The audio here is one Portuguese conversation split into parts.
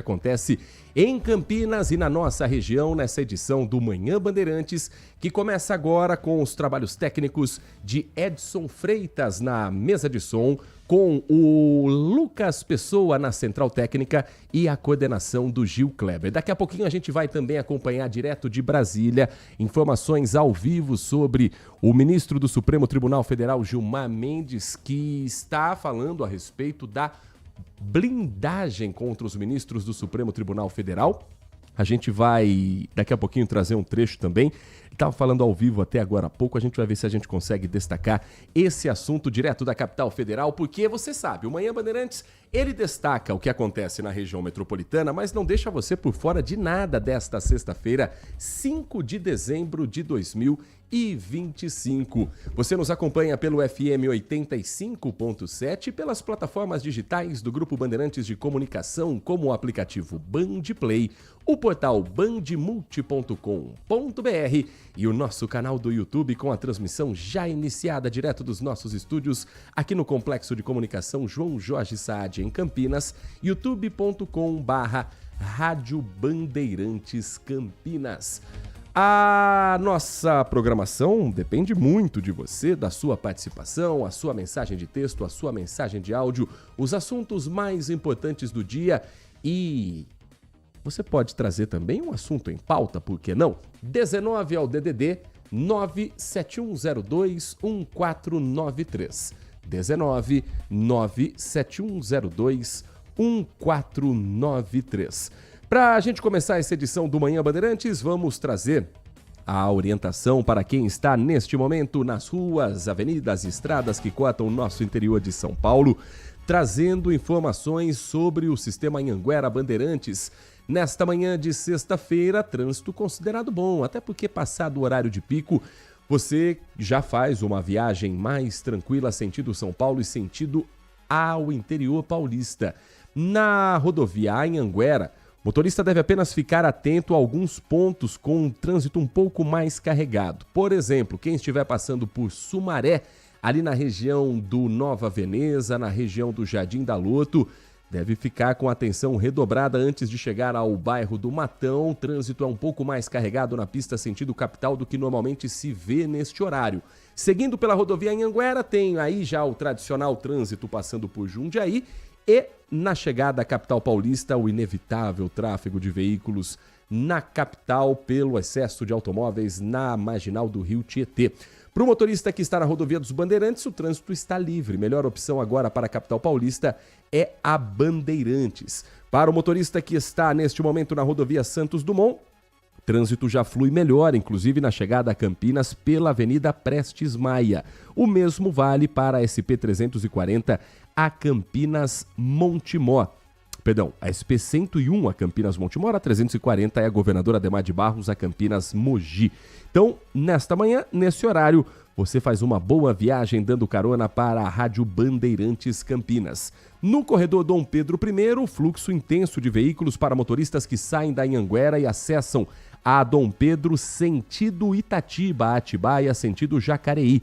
Acontece em Campinas e na nossa região nessa edição do Manhã Bandeirantes, que começa agora com os trabalhos técnicos de Edson Freitas na mesa de som, com o Lucas Pessoa na central técnica e a coordenação do Gil Kleber. Daqui a pouquinho a gente vai também acompanhar direto de Brasília informações ao vivo sobre o ministro do Supremo Tribunal Federal, Gilmar Mendes, que está falando a respeito da blindagem contra os ministros do Supremo Tribunal Federal. A gente vai daqui a pouquinho trazer um trecho também. Estava falando ao vivo até agora há pouco, a gente vai ver se a gente consegue destacar esse assunto direto da capital federal, porque você sabe, o Manhã Bandeirantes, ele destaca o que acontece na região metropolitana, mas não deixa você por fora de nada desta sexta-feira, 5 de dezembro de 2025. Você nos acompanha pelo FM 85.7 e pelas plataformas digitais do Grupo Bandeirantes de Comunicação, como o aplicativo Bandplay, o portal bandmulti.com.br e o nosso canal do YouTube com a transmissão já iniciada direto dos nossos estúdios aqui no Complexo de Comunicação João Jorge Saad, em Campinas, youtube.com/Rádio Bandeirantes Campinas. A nossa programação depende muito de você, da sua participação, a sua mensagem de texto, a sua mensagem de áudio, os assuntos mais importantes do dia e você pode trazer também um assunto em pauta, por que não? 19 ao DDD 971021493. 19 971021493. Para a gente começar essa edição do Manhã Bandeirantes, vamos trazer a orientação para quem está neste momento nas ruas, avenidas e estradas que cortam o nosso interior de São Paulo, trazendo informações sobre o sistema Anhanguera Bandeirantes. Nesta manhã de sexta-feira, trânsito considerado bom, até porque passado o horário de pico, você já faz uma viagem mais tranquila sentido São Paulo e sentido ao interior paulista. Na rodovia Anhanguera, o motorista deve apenas ficar atento a alguns pontos com um trânsito um pouco mais carregado. Por exemplo, quem estiver passando por Sumaré, ali na região do Nova Veneza, na região do Jardim da Loto, deve ficar com atenção redobrada antes de chegar ao bairro do Matão. O trânsito é um pouco mais carregado na pista sentido capital do que normalmente se vê neste horário. Seguindo pela rodovia Anhanguera, tem aí já o tradicional trânsito passando por Jundiaí e na chegada à capital paulista, o inevitável tráfego de veículos na capital pelo excesso de automóveis na marginal do Rio Tietê. Para o motorista que está na rodovia dos Bandeirantes, o trânsito está livre. Melhor opção agora para a capital paulista é a Bandeirantes. Para o motorista que está neste momento na rodovia Santos Dumont, o trânsito já flui melhor, inclusive na chegada a Campinas pela Avenida Prestes Maia. O mesmo vale para a SP-340 a Campinas Montemor. Perdão, a SP-101 a Campinas Montemor, a 340 é a Governador Adhemar de Barros a Campinas Mogi. Então, nesta manhã, nesse horário, você faz uma boa viagem dando carona para a Rádio Bandeirantes Campinas. No corredor Dom Pedro I, fluxo intenso de veículos para motoristas que saem da Anhanguera e acessam a Dom Pedro sentido Itatiba, Atibaia sentido Jacareí.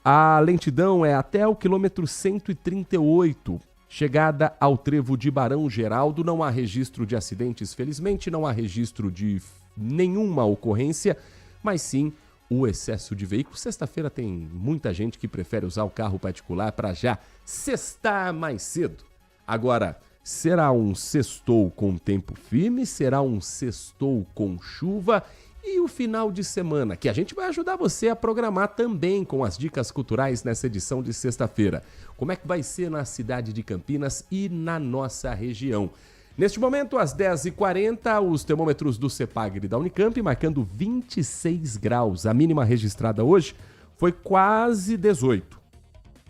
A lentidão é até o quilômetro 138. Chegada ao trevo de Barão Geraldo, não há registro de acidentes, felizmente, não há registro de nenhuma ocorrência, mas sim o excesso de veículos. Sexta-feira tem muita gente que prefere usar o carro particular para já sextar mais cedo. Agora, será um sextou com tempo firme? Será um sextou com chuva? E o final de semana, que a gente vai ajudar você a programar também com as dicas culturais nessa edição de sexta-feira. Como é que vai ser na cidade de Campinas e na nossa região? Neste momento, às 10h40, os termômetros do CEPAGRE da Unicamp marcando 26 graus. A mínima registrada hoje foi quase 18,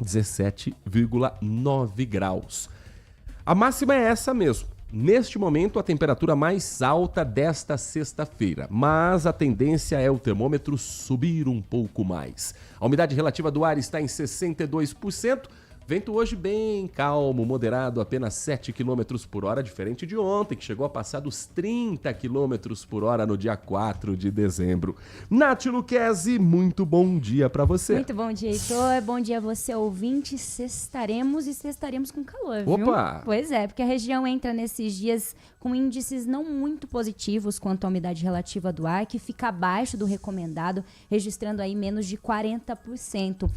17,9 graus. A máxima é essa mesmo. Neste momento, a temperatura mais alta desta sexta-feira, mas a tendência é o termômetro subir um pouco mais. A umidade relativa do ar está em 62%, Vento hoje bem calmo, moderado, apenas 7 km por hora, diferente de ontem, que chegou a passar dos 30 km por hora no dia 4 de dezembro. Nath Luquezzi, muito bom dia para você. Muito bom dia, Heitor. Bom dia a você, ouvinte. Sextaremos com calor, viu? Opa! Pois é, porque a região entra nesses dias com índices não muito positivos quanto à umidade relativa do ar, que fica abaixo do recomendado, registrando aí menos de 40%.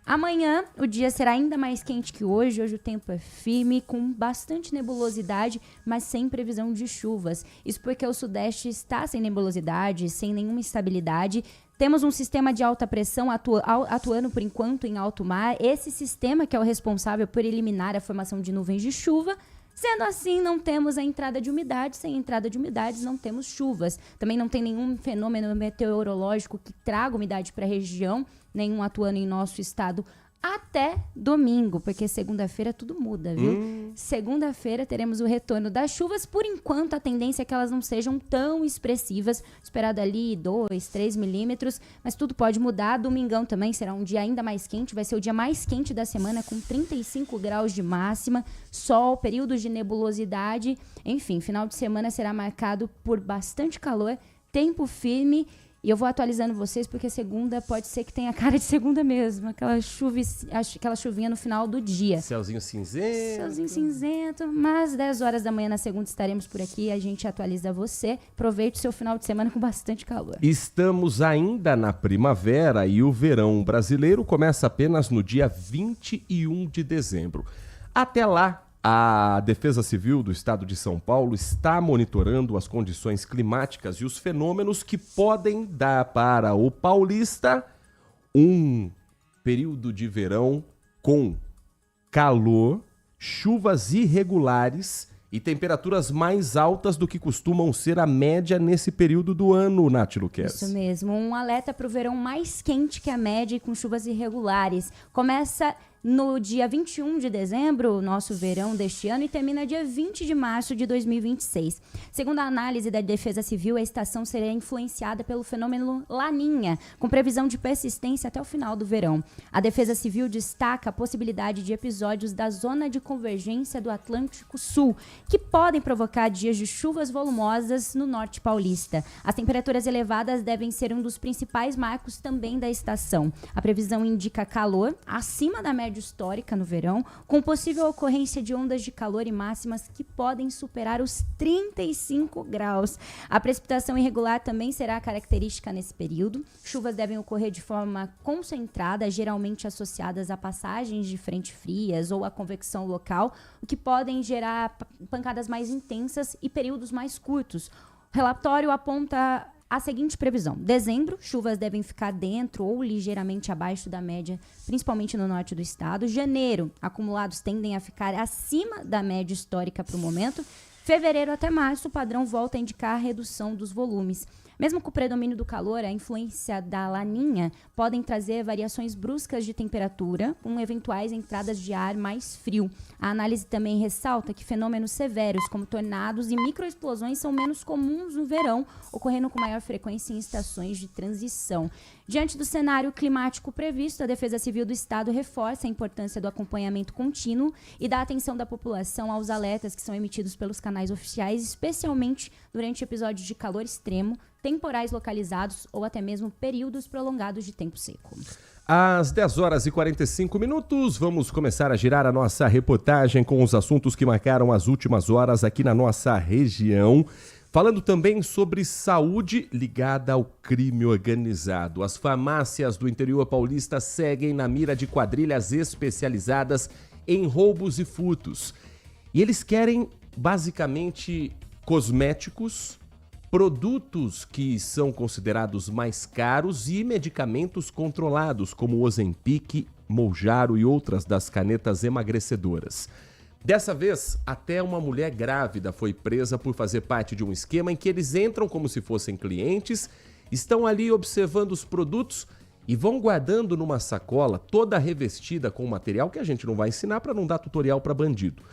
Amanhã o dia será ainda mais quente que hoje. Hoje o tempo é firme, com bastante nebulosidade, mas sem previsão de chuvas. Isso porque o sudeste está sem nebulosidade, sem nenhuma estabilidade. Temos um sistema de alta pressão atuando por enquanto em alto mar. Esse sistema que é o responsável por eliminar a formação de nuvens de chuva. Sendo assim, não temos a entrada de umidade. Sem entrada de umidades, não temos chuvas. Também não tem nenhum fenômeno meteorológico que traga umidade para a região, nenhum atuando em nosso estado até domingo, porque segunda-feira tudo muda, viu? Segunda-feira teremos o retorno das chuvas. Por enquanto, a tendência é que elas não sejam tão expressivas, esperado ali 2, 3 milímetros, mas tudo pode mudar. Domingão também será um dia ainda mais quente, vai ser o dia mais quente da semana, com 35 graus de máxima, sol, períodos de nebulosidade, enfim, final de semana será marcado por bastante calor, tempo firme. E eu vou atualizando vocês, porque segunda pode ser que tenha cara de segunda mesmo. Aquela chuvinha no final do dia. Céuzinho cinzento. Céuzinho cinzento. Mas 10 horas da manhã na segunda estaremos por aqui e a gente atualiza você. Aproveite o seu final de semana com bastante calor. Estamos ainda na primavera e o verão brasileiro começa apenas no dia 21 de dezembro. Até lá, a Defesa Civil do Estado de São Paulo está monitorando as condições climáticas e os fenômenos que podem dar para o paulista um período de verão com calor, chuvas irregulares e temperaturas mais altas do que costumam ser a média nesse período do ano, Nath Luquezzi. Isso mesmo, um alerta para o verão mais quente que a média e com chuvas irregulares. Começa no dia 21 de dezembro, o nosso verão deste ano, e termina dia 20 de março de 2026. Segundo a análise da Defesa Civil, a estação será influenciada pelo fenômeno Laninha, com previsão de persistência até o final do verão. A Defesa Civil destaca a possibilidade de episódios da zona de convergência do Atlântico Sul, que podem provocar dias de chuvas volumosas no norte paulista. As temperaturas elevadas devem ser um dos principais marcos também da estação. A previsão indica calor acima da média histórica no verão, com possível ocorrência de ondas de calor e máximas que podem superar os 35 graus. A precipitação irregular também será característica nesse período. Chuvas devem ocorrer de forma concentrada, geralmente associadas a passagens de frente frias ou a convecção local, o que podem gerar pancadas mais intensas e períodos mais curtos. O relatório aponta a seguinte previsão: dezembro, chuvas devem ficar dentro ou ligeiramente abaixo da média, principalmente no norte do estado. Janeiro, acumulados tendem a ficar acima da média histórica para o momento. Fevereiro até março, o padrão volta a indicar a redução dos volumes. Mesmo com o predomínio do calor, a influência da laninha podem trazer variações bruscas de temperatura, com eventuais entradas de ar mais frio. A análise também ressalta que fenômenos severos, como tornados e microexplosões, são menos comuns no verão, ocorrendo com maior frequência em estações de transição. Diante do cenário climático previsto, a Defesa Civil do Estado reforça a importância do acompanhamento contínuo e da atenção da população aos alertas que são emitidos pelos canais oficiais, especialmente durante episódios de calor extremo, temporais localizados ou até mesmo períodos prolongados de tempo seco. Às 10 horas e 45 minutos, vamos começar a girar a nossa reportagem com os assuntos que marcaram as últimas horas aqui na nossa região. Falando também sobre saúde ligada ao crime organizado. As farmácias do interior paulista seguem na mira de quadrilhas especializadas em roubos e furtos. E eles querem, basicamente, cosméticos, produtos que são considerados mais caros e medicamentos controlados, como Ozempic, Mounjaro e outras das canetas emagrecedoras. Dessa vez, até uma mulher grávida foi presa por fazer parte de um esquema em que eles entram como se fossem clientes, estão ali observando os produtos e vão guardando numa sacola toda revestida com material que a gente não vai ensinar para não dar tutorial para bandido.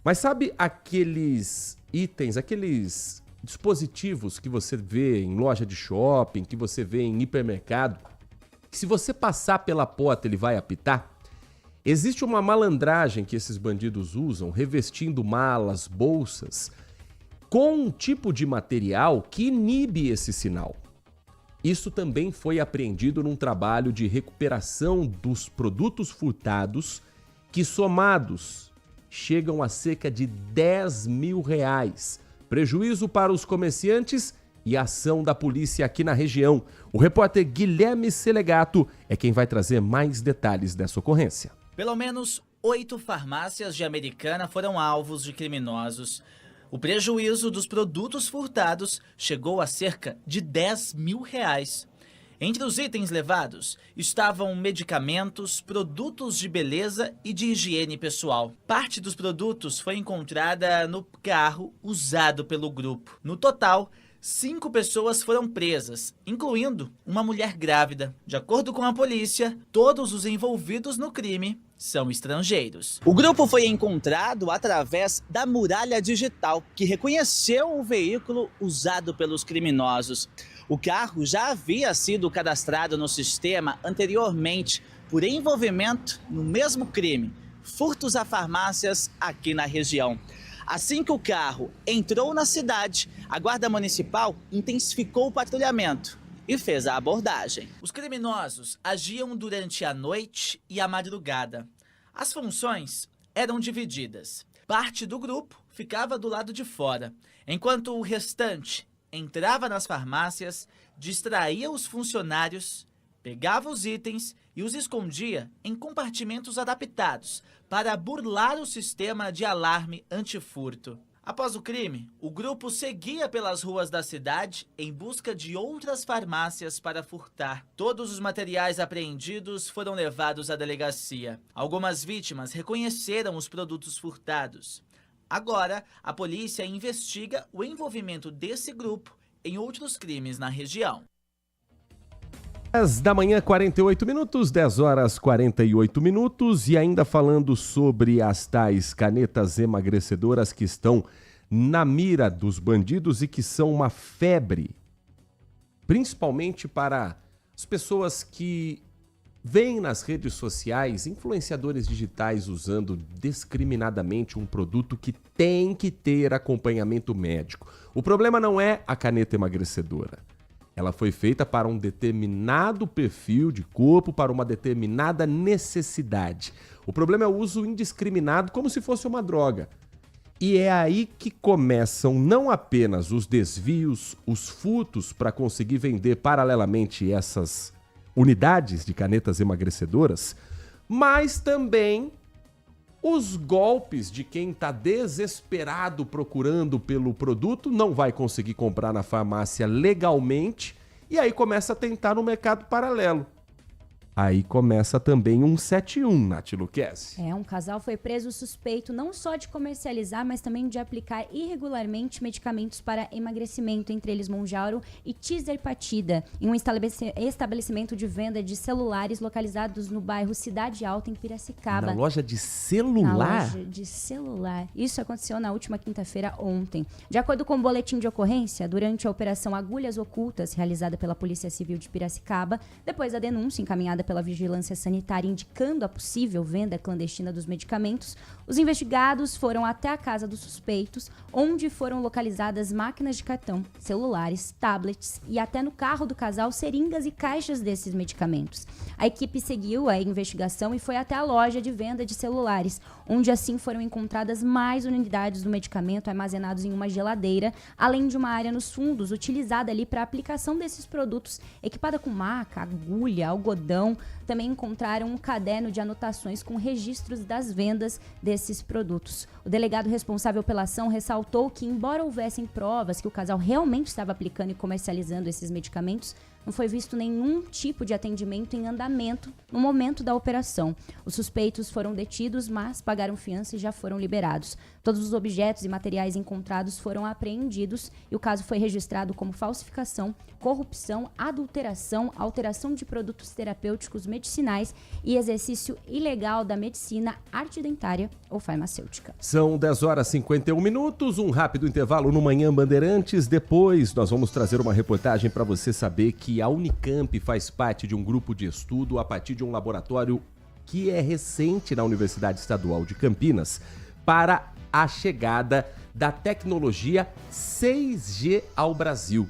Mas sabe aqueles itens, aqueles dispositivos que você vê em loja de shopping, que você vê em hipermercado, que se você passar pela porta ele vai apitar? Existe uma malandragem que esses bandidos usam, revestindo malas, bolsas, com um tipo de material que inibe esse sinal. Isso também foi apreendido num trabalho de recuperação dos produtos furtados, que somados chegam a cerca de R$10 mil. Prejuízo para os comerciantes e ação da polícia aqui na região. O repórter Guilherme Selegato é quem vai trazer mais detalhes dessa ocorrência. Pelo menos 8 farmácias de Americana foram alvos de criminosos. O prejuízo dos produtos furtados chegou a cerca de R$10 mil. Entre os itens levados estavam medicamentos, produtos de beleza e de higiene pessoal. Parte dos produtos foi encontrada no carro usado pelo grupo. No total, 5 pessoas foram presas, incluindo uma mulher grávida. De acordo com a polícia, todos os envolvidos no crime são estrangeiros. O grupo foi encontrado através da muralha digital, que reconheceu o veículo usado pelos criminosos. O carro já havia sido cadastrado no sistema anteriormente por envolvimento no mesmo crime, furtos a farmácias aqui na região. Assim que o carro entrou na cidade, a Guarda Municipal intensificou o patrulhamento e fez a abordagem. Os criminosos agiam durante a noite e a madrugada. As funções eram divididas. Parte do grupo ficava do lado de fora, enquanto o restante entrava nas farmácias, distraía os funcionários, pegava os itens e os escondia em compartimentos adaptados para burlar o sistema de alarme antifurto. Após o crime, o grupo seguia pelas ruas da cidade em busca de outras farmácias para furtar. Todos os materiais apreendidos foram levados à delegacia. Algumas vítimas reconheceram os produtos furtados. Agora, a polícia investiga o envolvimento desse grupo em outros crimes na região. 10 da manhã, 48 minutos, 10 horas 48 minutos, e ainda falando sobre as tais canetas emagrecedoras que estão na mira dos bandidos e que são uma febre, principalmente para as pessoas que veem nas redes sociais influenciadores digitais usando discriminadamente um produto que tem que ter acompanhamento médico. O problema não é a caneta emagrecedora. Ela foi feita para um determinado perfil de corpo, para uma determinada necessidade. O problema é o uso indiscriminado, como se fosse uma droga. E é aí que começam não apenas os desvios, os furtos para conseguir vender paralelamente essas unidades de canetas emagrecedoras, mas também os golpes de quem está desesperado procurando pelo produto, não vai conseguir comprar na farmácia legalmente e aí começa a tentar no mercado paralelo. Aí começa também 171, Nath Luquezzi. Um casal foi preso suspeito não só de comercializar, mas também de aplicar irregularmente medicamentos para emagrecimento, entre eles Mounjaro e Tirzepatida, em um estabelecimento de venda de celulares localizados no bairro Cidade Alta, em Piracicaba. Na loja de celular? Na loja de celular. Isso aconteceu na última quinta-feira, ontem. De acordo com o boletim de ocorrência, durante a operação Agulhas Ocultas, realizada pela Polícia Civil de Piracicaba, depois da denúncia encaminhada pela Vigilância Sanitária indicando a possível venda clandestina dos medicamentos, os investigados foram até a casa dos suspeitos, onde foram localizadas máquinas de cartão, celulares, tablets e até no carro do casal seringas e caixas desses medicamentos. A equipe seguiu a investigação e foi até a loja de venda de celulares, onde assim foram encontradas mais unidades do medicamento armazenados em uma geladeira, além de uma área nos fundos utilizada ali para a aplicação desses produtos, equipada com maca, agulha, algodão. Também encontraram um caderno de anotações com registros das vendas desses produtos. O delegado responsável pela ação ressaltou que, embora houvessem provas que o casal realmente estava aplicando e comercializando esses medicamentos, não foi visto nenhum tipo de atendimento em andamento no momento da operação. Os suspeitos foram detidos, mas pagaram fiança e já foram liberados. Todos os objetos e materiais encontrados foram apreendidos e o caso foi registrado como falsificação, corrupção, adulteração, alteração de produtos terapêuticos medicinais e exercício ilegal da medicina, arte dentária ou farmacêutica. São 10 horas e 51 minutos, um rápido intervalo no Manhã Bandeirantes. Depois nós vamos trazer uma reportagem para você saber que a Unicamp faz parte de um grupo de estudo a partir de um laboratório que é recente na Universidade Estadual de Campinas, para a chegada da tecnologia 6G ao Brasil.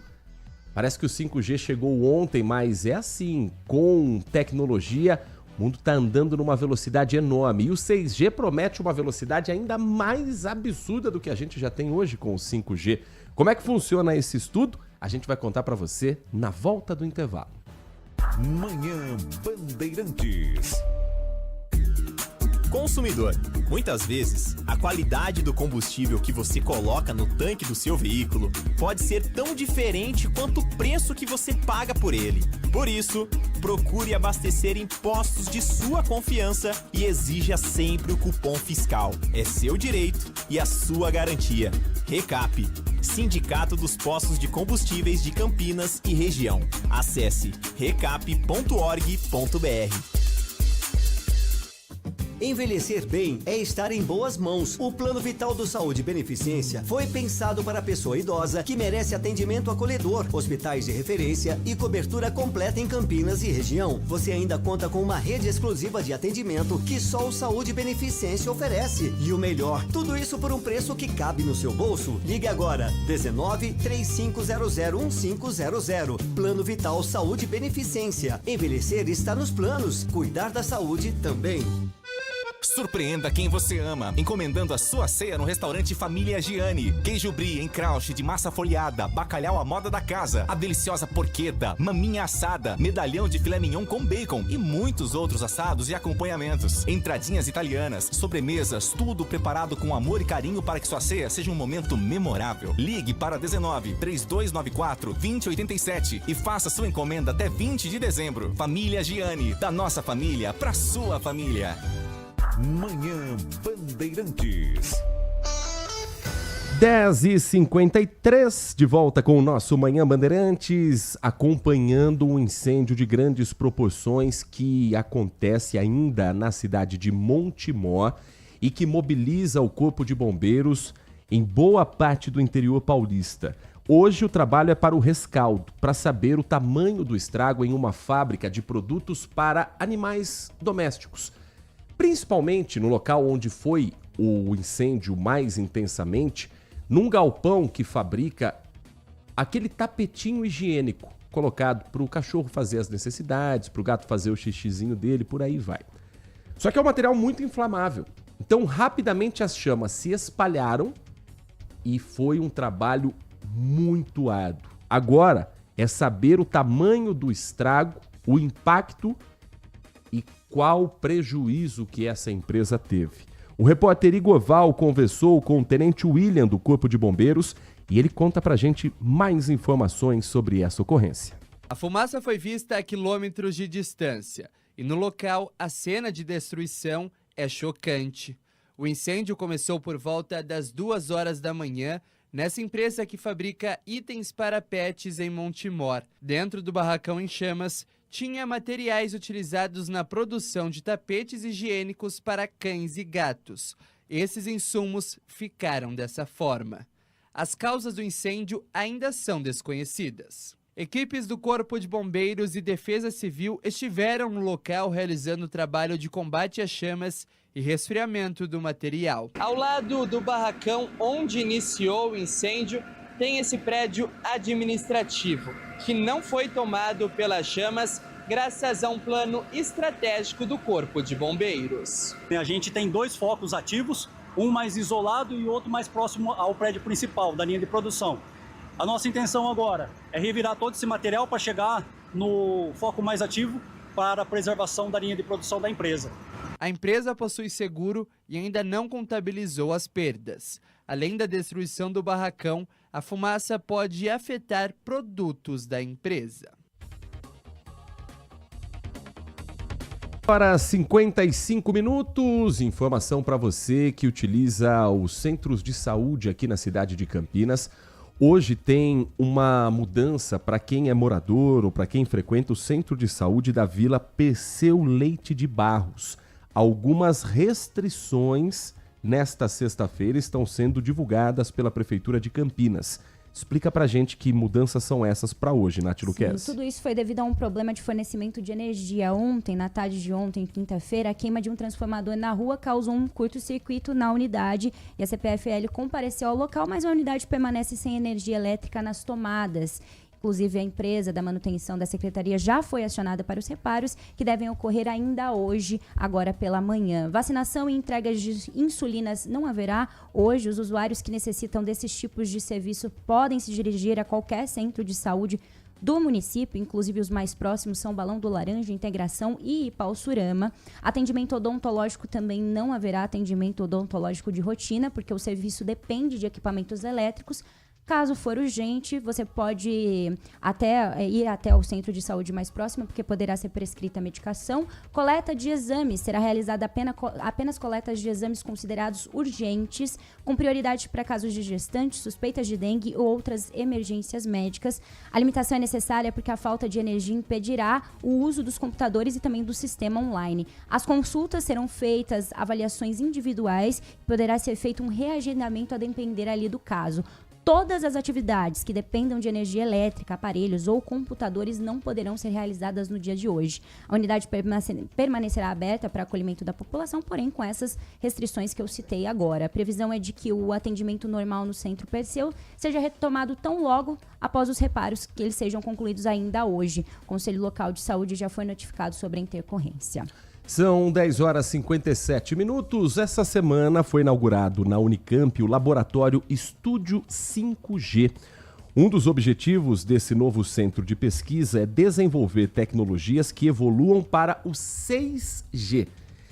Parece que o 5G chegou ontem, mas é assim, com tecnologia, o mundo está andando numa velocidade enorme. E o 6G promete uma velocidade ainda mais absurda do que a gente já tem hoje com o 5G. Como é que funciona esse estudo? A gente vai contar para você na volta do intervalo. Manhã Bandeirantes. Consumidor, muitas vezes, a qualidade do combustível que você coloca no tanque do seu veículo pode ser tão diferente quanto o preço que você paga por ele. Por isso, procure abastecer em postos de sua confiança e exija sempre o cupom fiscal. É seu direito e a sua garantia. Recap, Sindicato dos Postos de Combustíveis de Campinas e Região. Acesse recap.org.br. Envelhecer bem é estar em boas mãos. O Plano Vital do Saúde Beneficência foi pensado para a pessoa idosa que merece atendimento acolhedor, hospitais de referência e cobertura completa em Campinas e região. Você ainda conta com uma rede exclusiva de atendimento que só o Saúde Beneficência oferece. E o melhor, tudo isso por um preço que cabe no seu bolso. Ligue agora, 19 3500 1500. Plano Vital Saúde Beneficência. Envelhecer está nos planos. Cuidar da saúde também. Surpreenda quem você ama, encomendando a sua ceia no restaurante Família Giani. Queijo brie em crouch de massa folhada, bacalhau à moda da casa, a deliciosa porqueta, maminha assada, medalhão de filé mignon com bacon e muitos outros assados e acompanhamentos. Entradinhas italianas, sobremesas, tudo preparado com amor e carinho para que sua ceia seja um momento memorável. Ligue para 19 3294 2087 e faça sua encomenda até 20 de dezembro. Família Giani, da nossa família para sua família. Manhã Bandeirantes. 10h53, de volta com o nosso Manhã Bandeirantes, acompanhando um incêndio de grandes proporções que acontece ainda na cidade de Montemor e que mobiliza o Corpo de Bombeiros em boa parte do interior paulista. Hoje o trabalho é para o rescaldo, para saber o tamanho do estrago em uma fábrica de produtos para animais domésticos. Principalmente no local onde foi o incêndio mais intensamente, num galpão que fabrica aquele tapetinho higiênico colocado para o cachorro fazer as necessidades, para o gato fazer o xixizinho dele, por aí vai. Só que é um material muito inflamável. Então, rapidamente as chamas se espalharam e foi um trabalho muito árduo. Agora é saber o tamanho do estrago, o impacto e qual prejuízo que essa empresa teve. O repórter Igor Val conversou com o Tenente William do Corpo de Bombeiros e ele conta pra gente mais informações sobre essa ocorrência. A fumaça foi vista a quilômetros de distância e no local a cena de destruição é chocante. O incêndio começou por volta das 2 horas da manhã nessa empresa que fabrica itens para pets em Montemor. Dentro do barracão em chamas, tinha materiais utilizados na produção de tapetes higiênicos para cães e gatos. Esses insumos ficaram dessa forma. As causas do incêndio ainda são desconhecidas. Equipes do Corpo de Bombeiros e Defesa Civil estiveram no local realizando o trabalho de combate às chamas e resfriamento do material. Ao lado do barracão onde iniciou o incêndio, tem esse prédio administrativo, que não foi tomado pelas chamas graças a um plano estratégico do Corpo de Bombeiros. A gente tem 2 focos ativos, um mais isolado e outro mais próximo ao prédio principal da linha de produção. A nossa intenção agora é revirar todo esse material para chegar no foco mais ativo para a preservação da linha de produção da empresa. A empresa possui seguro e ainda não contabilizou as perdas. Além da destruição do barracão, a fumaça pode afetar produtos da empresa. Para 55 minutos, informação para você que utiliza os centros de saúde aqui na cidade de Campinas. Hoje tem uma mudança para quem é morador ou para quem frequenta o centro de saúde da Vila Perseu Leite de Barros. Algumas restrições nesta sexta-feira estão sendo divulgadas pela Prefeitura de Campinas. Explica pra gente que mudanças são essas para hoje, Nath Luquezzi. Tudo isso foi devido a um problema de fornecimento de energia. Ontem, na tarde de ontem, quinta-feira, a queima de um transformador na rua causou um curto-circuito na unidade e a CPFL compareceu ao local, mas a unidade permanece sem energia elétrica nas tomadas. Inclusive, a empresa da manutenção da secretaria já foi acionada para os reparos, que devem ocorrer ainda hoje, agora pela manhã. Vacinação e entregas de insulinas não haverá. Hoje, os usuários que necessitam desses tipos de serviço podem se dirigir a qualquer centro de saúde do município, inclusive os mais próximos são Balão do Laranja, Integração e Ipauçurama. Atendimento odontológico também não haverá atendimento odontológico de rotina, porque o serviço depende de equipamentos elétricos. Caso for urgente, você pode ir até o centro de saúde mais próximo, porque poderá ser prescrita a medicação. Coleta de exames. Será realizada apenas coletas de exames considerados urgentes, com prioridade para casos de gestantes, suspeitas de dengue ou outras emergências médicas. A limitação é necessária porque a falta de energia impedirá o uso dos computadores e também do sistema online. As consultas serão feitas avaliações individuais e poderá ser feito um reagendamento a depender ali do caso. Todas as atividades que dependam de energia elétrica, aparelhos ou computadores não poderão ser realizadas no dia de hoje. A unidade permanecerá aberta para acolhimento da população, porém com essas restrições que eu citei agora. A previsão é de que o atendimento normal no Centro Perseu seja retomado tão logo após os reparos que eles sejam concluídos ainda hoje. O Conselho Local de Saúde já foi notificado sobre a intercorrência. São 10 horas e 57 minutos. Essa semana foi inaugurado na Unicamp o laboratório Estúdio 5G. Um dos objetivos desse novo centro de pesquisa é desenvolver tecnologias que evoluam para o 6G.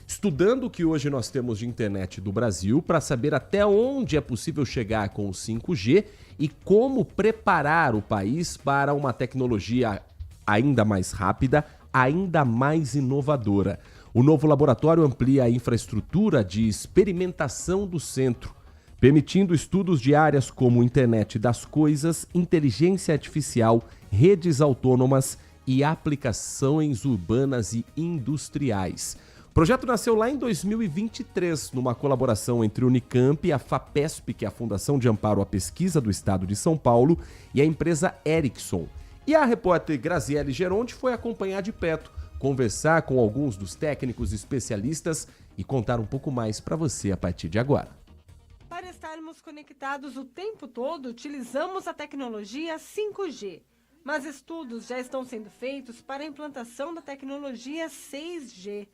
Estudando o que hoje nós temos de internet do Brasil para saber até onde é possível chegar com o 5G e como preparar o país para uma tecnologia ainda mais rápida, ainda mais inovadora. O novo laboratório amplia a infraestrutura de experimentação do centro, permitindo estudos de áreas como internet das coisas, inteligência artificial, redes autônomas e aplicações urbanas e industriais. O projeto nasceu lá em 2023, numa colaboração entre o Unicamp e a FAPESP, que é a Fundação de Amparo à Pesquisa do Estado de São Paulo, e a empresa Ericsson. E a repórter Graziele Geronde foi acompanhar de perto, conversar com alguns dos técnicos especialistas e contar um pouco mais para você a partir de agora. Para estarmos conectados o tempo todo, utilizamos a tecnologia 5G. Mas estudos já estão sendo feitos para a implantação da tecnologia 6G.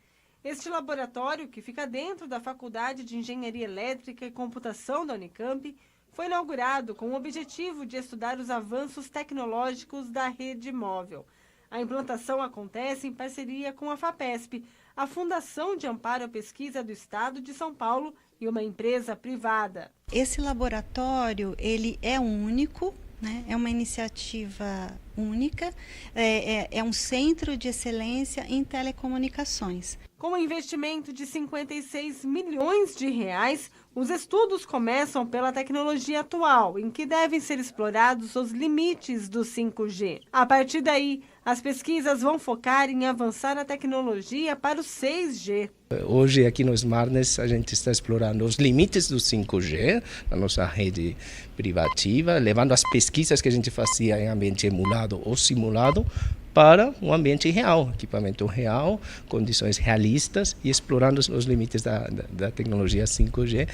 Este laboratório, que fica dentro da Faculdade de Engenharia Elétrica e Computação da Unicamp, foi inaugurado com o objetivo de estudar os avanços tecnológicos da rede móvel. A implantação acontece em parceria com a FAPESP, a Fundação de Amparo à Pesquisa do Estado de São Paulo e uma empresa privada. Esse laboratório, ele é único, né? É uma iniciativa única, é um centro de excelência em telecomunicações. Com um investimento de 56 milhões de reais, os estudos começam pela tecnologia atual, em que devem ser explorados os limites do 5G. A partir daí, as pesquisas vão focar em avançar a tecnologia para o 6G. Hoje, aqui no Smartness, a gente está explorando os limites do 5G, na nossa rede privativa, levando as pesquisas que a gente fazia em ambiente emulado ou simulado para um ambiente real, equipamento real, condições realistas e explorando os limites da tecnologia 5G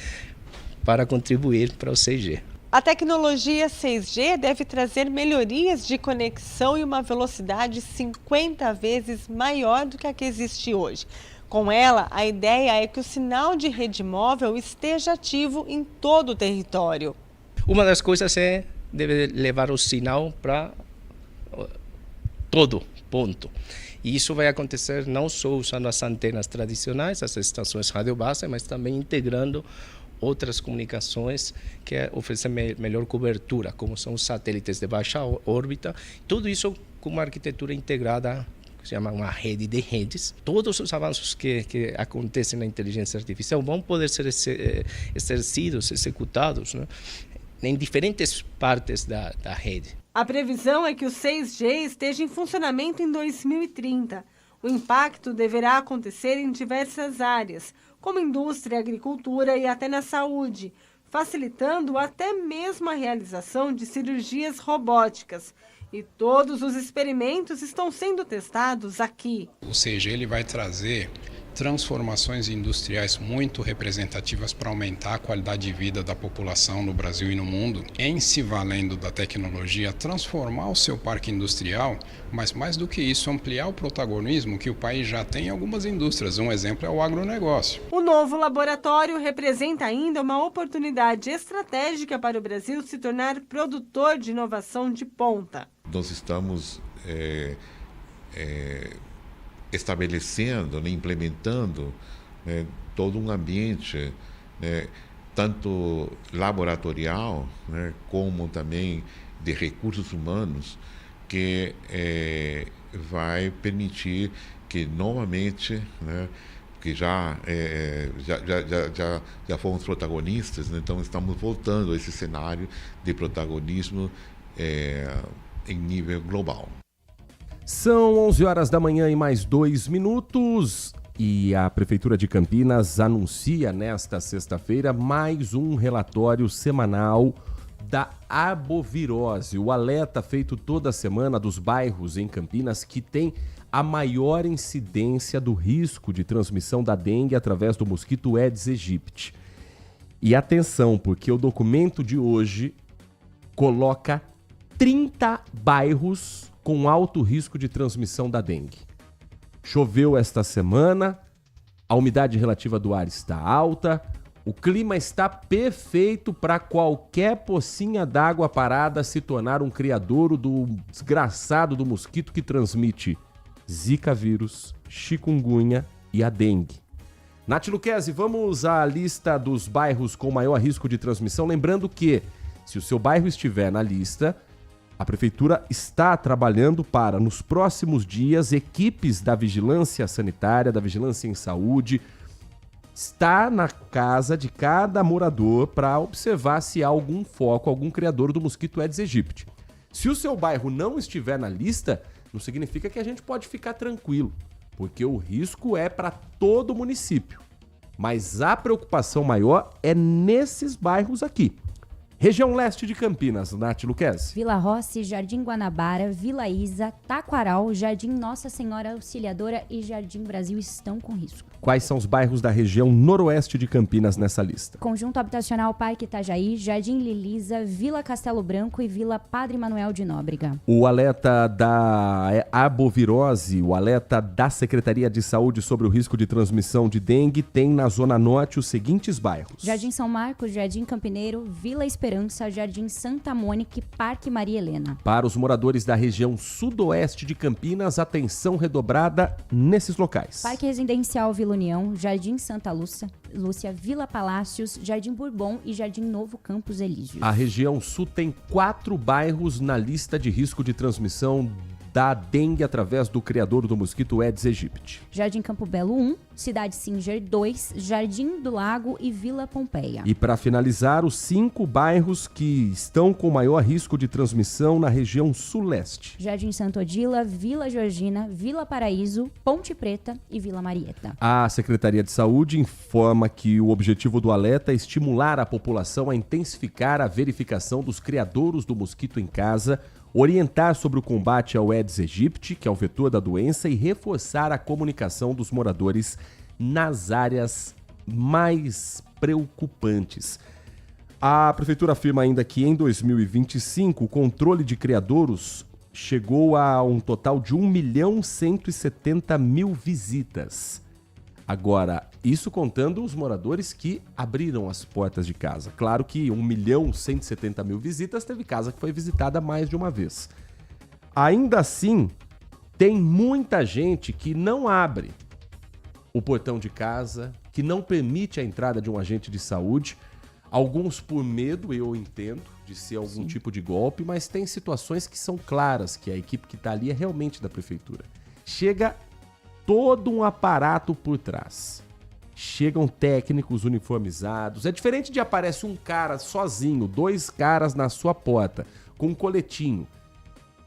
para contribuir para o 6G. A tecnologia 6G deve trazer melhorias de conexão e uma velocidade 50 vezes maior do que a que existe hoje. Com ela, a ideia é que o sinal de rede móvel esteja ativo em todo o território. Uma das coisas é deve levar o sinal para todo ponto. E isso vai acontecer não só usando as antenas tradicionais, as estações radiobase, mas também integrando outras comunicações que oferecem melhor cobertura, como são os satélites de baixa órbita. Tudo isso com uma arquitetura integrada, que se chama uma rede de redes. Todos os avanços que acontecem na inteligência artificial vão poder ser exercidos, executados, né, em diferentes partes da rede. A previsão é que o 6G esteja em funcionamento em 2030. O impacto deverá acontecer em diversas áreas, como indústria, agricultura e até na saúde. facilitando até mesmo a realização de cirurgias robóticas. E todos os experimentos estão sendo testados aqui. Ou seja, ele vai trazer transformações industriais muito representativas para aumentar a qualidade de vida da população no Brasil e no mundo, em se valendo da tecnologia, transformar o seu parque industrial, mas mais do que isso, ampliar o protagonismo que o país já tem em algumas indústrias. Um exemplo é o agronegócio. O novo laboratório representa ainda uma oportunidade estratégica para o Brasil se tornar produtor de inovação de ponta. Nós estamos estabelecendo, implementando todo um ambiente, tanto laboratorial, como também de recursos humanos, que vai permitir que novamente, que já fomos protagonistas, então estamos voltando a esse cenário de protagonismo em nível global. São 11 horas da manhã e mais 2 minutos e a Prefeitura de Campinas anuncia nesta sexta-feira mais um relatório semanal da arbovirose, o alerta feito toda semana dos bairros em Campinas que tem a maior incidência do risco de transmissão da dengue através do mosquito Aedes aegypti. E atenção, porque o documento de hoje coloca 30 bairros com alto risco de transmissão da dengue. Choveu esta semana, a umidade relativa do ar está alta, o clima está perfeito para qualquer pocinha d'água parada se tornar um criadouro do desgraçado do mosquito que transmite Zika vírus, chikungunya e a dengue. Nath Luquezzi, vamos à lista dos bairros com maior risco de transmissão. Lembrando que, se o seu bairro estiver na lista, a Prefeitura está trabalhando para, nos próximos dias, equipes da Vigilância Sanitária, da Vigilância em Saúde, está na casa de cada morador para observar se há algum foco, algum criador do mosquito Aedes aegypti. Se o seu bairro não estiver na lista, não significa que a gente pode ficar tranquilo, porque o risco é para todo o município. Mas a preocupação maior é nesses bairros aqui. Região leste de Campinas, Nath Luquezzi. Vila Rossi, Jardim Guanabara, Vila Isa, Taquaral, Jardim Nossa Senhora Auxiliadora e Jardim Brasil estão com risco. Quais são os bairros da região noroeste de Campinas nessa lista? Conjunto Habitacional Parque Itajaí, Jardim Lilisa, Vila Castelo Branco e Vila Padre Manuel de Nóbrega. O alerta da arbovirose, o alerta da Secretaria de Saúde sobre o risco de transmissão de dengue tem na Zona Norte os seguintes bairros: Jardim São Marcos, Jardim Campineiro, Vila Esperança, Jardim Santa Mônica e Parque Maria Helena. Para os moradores da região sudoeste de Campinas, atenção redobrada nesses locais: Parque Residencial Vila União, Jardim Santa Lúcia, Vila Palácios, Jardim Bourbon e Jardim Novo Campos Elíseos. A região sul tem 4 bairros na lista de risco de transmissão da dengue através do criador do mosquito Aedes aegypti: Jardim Campo Belo 1, Cidade Singer 2, Jardim do Lago e Vila Pompeia. E para finalizar, os 5 bairros que estão com maior risco de transmissão na região sul-leste: Jardim Santo Odila, Vila Georgina, Vila Paraíso, Ponte Preta e Vila Marieta. A Secretaria de Saúde informa que o objetivo do alerta é estimular a população a intensificar a verificação dos criadouros do mosquito em casa, orientar sobre o combate ao Aedes aegypti, que é o vetor da doença, e reforçar a comunicação dos moradores nas áreas mais preocupantes. A Prefeitura afirma ainda que em 2025 o controle de criadouros chegou a um total de 1.170.000 visitas. Agora, isso contando os moradores que abriram as portas de casa. Claro que 1.170.000 visitas, teve casa que foi visitada mais de uma vez. Ainda assim, tem muita gente que não abre o portão de casa, que não permite a entrada de um agente de saúde. Alguns por medo, eu entendo, de ser algum tipo de golpe, mas tem situações que são claras, que a equipe que está ali é realmente da Prefeitura. Chega todo um aparato por trás. Chegam técnicos uniformizados. É diferente de aparece um cara sozinho, 2 caras na sua porta, com um coletinho,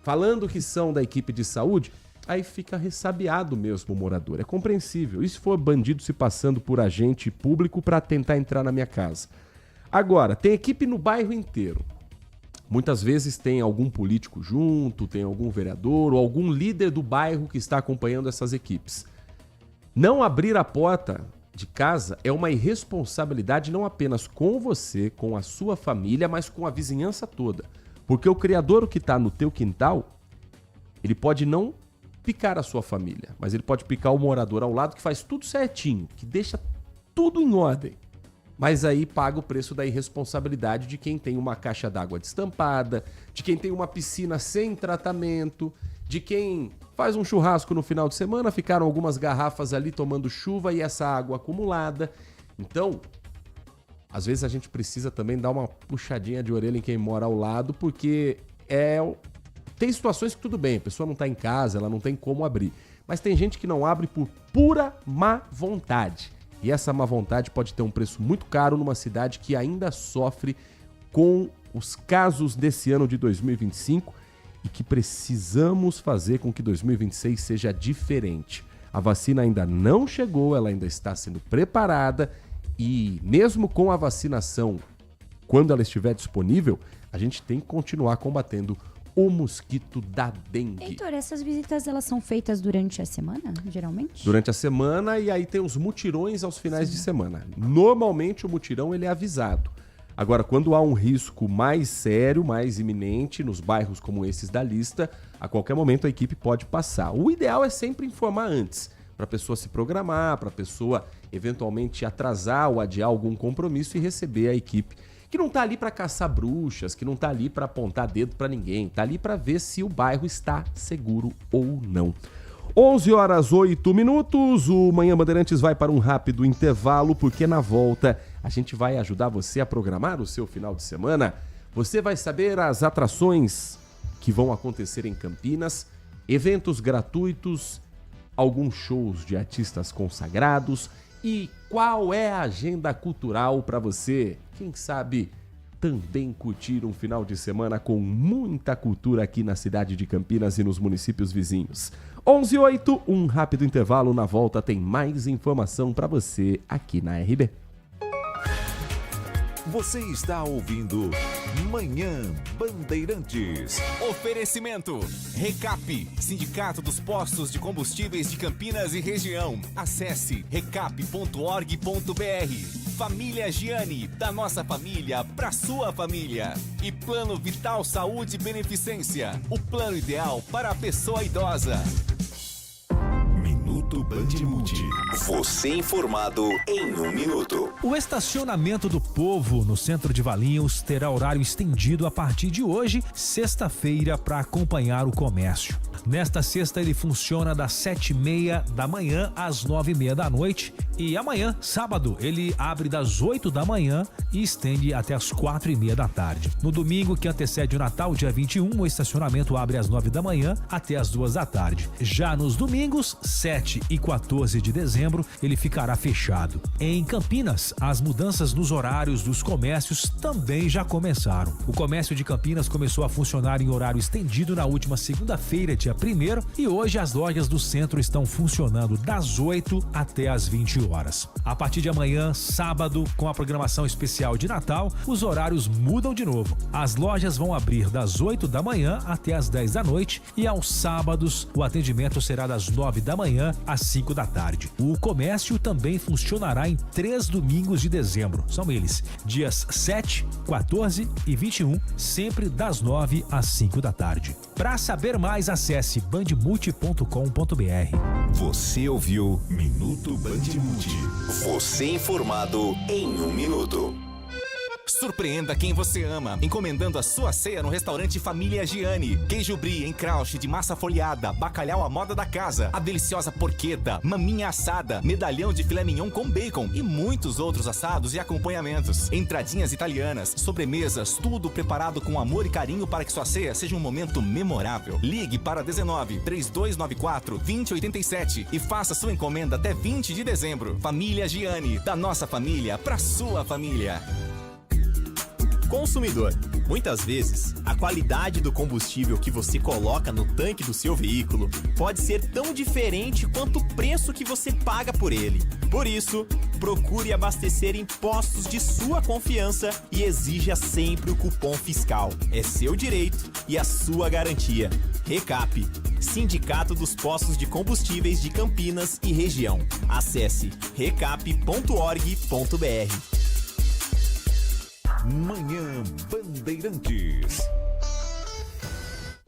falando que são da equipe de saúde, aí fica ressabiado mesmo o morador. É compreensível. E se for bandido se passando por agente público para tentar entrar na minha casa? Agora, tem equipe no bairro inteiro. Muitas vezes tem algum político junto, tem algum vereador ou algum líder do bairro que está acompanhando essas equipes. Não abrir a porta de casa é uma irresponsabilidade não apenas com você, com a sua família, mas com a vizinhança toda. Porque o criadouro que está no teu quintal, ele pode não picar a sua família, mas ele pode picar o morador ao lado que faz tudo certinho, que deixa tudo em ordem. Mas aí paga o preço da irresponsabilidade de quem tem uma caixa d'água destampada, de quem tem uma piscina sem tratamento, de quem faz um churrasco no final de semana, ficaram algumas garrafas ali tomando chuva e essa água acumulada. Então, às vezes a gente precisa também dar uma puxadinha de orelha em quem mora ao lado, porque tem situações que tudo bem, a pessoa não está em casa, ela não tem como abrir. Mas tem gente que não abre por pura má vontade. E essa má vontade pode ter um preço muito caro numa cidade que ainda sofre com os casos desse ano de 2025 e que precisamos fazer com que 2026 seja diferente. A vacina ainda não chegou, ela ainda está sendo preparada e mesmo com a vacinação, quando ela estiver disponível, a gente tem que continuar combatendo o mosquito da dengue. Heitor, essas visitas elas são feitas durante a semana, geralmente? Durante a semana e aí tem os mutirões aos finais de semana. Normalmente o mutirão ele é avisado. Agora, quando há um risco mais sério, mais iminente, nos bairros como esses da lista, a qualquer momento a equipe pode passar. O ideal é sempre informar antes, para a pessoa se programar, para a pessoa eventualmente atrasar ou adiar algum compromisso e receber a equipe que não tá ali para caçar bruxas, que não tá ali para apontar dedo para ninguém, tá ali para ver se o bairro está seguro ou não. 11h08, o Manhã Bandeirantes vai para um rápido intervalo, porque na volta a gente vai ajudar você a programar o seu final de semana. Você vai saber as atrações que vão acontecer em Campinas, eventos gratuitos, alguns shows de artistas consagrados e qual é a agenda cultural para você, quem sabe, também curtir um final de semana com muita cultura aqui na cidade de Campinas e nos municípios vizinhos. 11h08, um rápido intervalo, na volta tem mais informação para você aqui na RB. Você está ouvindo Manhã Bandeirantes. Oferecimento Recap, Sindicato dos Postos de Combustíveis de Campinas e Região. Acesse recap.org.br. Família Giani, da nossa família pra sua família. E Plano Vital Saúde e Beneficência, o plano ideal para a pessoa idosa. Minuto Bandmuti. Você informado em 1 minuto. O estacionamento do Povo, no centro de Valinhos, terá horário estendido a partir de hoje, sexta-feira, para acompanhar o comércio. Nesta sexta, ele funciona das 7h30 da manhã às 9h30 da noite. E amanhã, sábado, ele abre das 8 da manhã e estende até as 4h30 da tarde. No domingo, que antecede o Natal, dia 21, o estacionamento abre às 9 da manhã até às 2 da tarde. Já nos domingos, 7 e 14 de dezembro, ele ficará fechado. Em Campinas, as mudanças nos horários dos comércios também já começaram. O comércio de Campinas começou a funcionar em horário estendido na última segunda-feira, dia 1º, e hoje as lojas do centro estão funcionando das 8 até as 20 horas. A partir de amanhã, sábado, com a programação especial de Natal, os horários mudam de novo. As lojas vão abrir das 8 da manhã até as 10 da noite e aos sábados o atendimento será das 9 da manhã às 5 da tarde. O comércio também funcionará em 3 domingos de dezembro. São eles, dias 7, 14 e 21, sempre das 9 às 5 da tarde. Para saber mais, acesse bandmulti.com.br. Você ouviu Minuto Bandmuti. Você informado em 1 minuto. Surpreenda quem você ama, encomendando a sua ceia no restaurante Família Giani. Queijo brie em crouch de massa folhada, bacalhau à moda da casa, a deliciosa porqueta, maminha assada, medalhão de filé mignon com bacon e muitos outros assados e acompanhamentos. Entradinhas italianas, sobremesas, tudo preparado com amor e carinho para que sua ceia seja um momento memorável. Ligue para 19 3294 2087 e faça sua encomenda até 20 de dezembro. Família Giani, da nossa família para sua família. consumidor. Muitas vezes, a qualidade do combustível que você coloca no tanque do seu veículo pode ser tão diferente quanto o preço que você paga por ele. Por isso, procure abastecer em postos de sua confiança e exija sempre o cupom fiscal. É seu direito e a sua garantia. Recap, Sindicato dos Postos de Combustíveis de Campinas e Região. Acesse recap.org.br. Manhã Bandeirantes.